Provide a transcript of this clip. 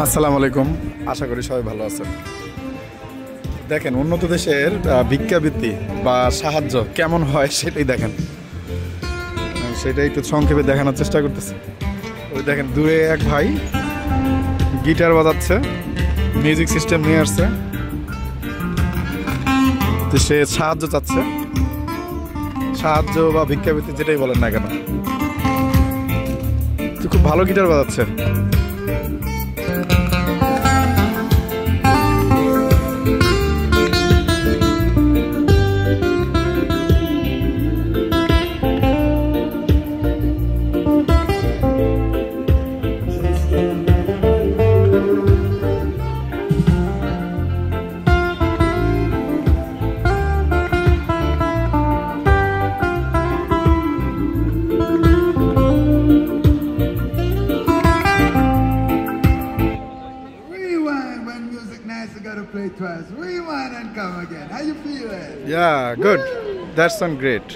আসসালামু আলাইকুম, আশা করি সবাই ভালো আছেন। দেখেন উন্নত দেশের ভিক্ষাবৃত্তি বা সাহায্য কেমন হয় সেটাই দেখেন, সেটাই একটু সংক্ষেপে দেখানোর চেষ্টা করতেছি। ওই দেখেন দূরে এক ভাই গিটার বাজাচ্ছে, মিউজিক সিস্টেম নিয়ে আসছে, তো সে সাহায্য চাচ্ছে, সাহায্য বা ভিক্ষাবৃত্তি যেটাই বলেন না কেন। তো খুব ভালো গিটার বাজাচ্ছে। Nice, you gotta play twice. Rewind and come again. How you feeling? Yeah, good. That sounds great.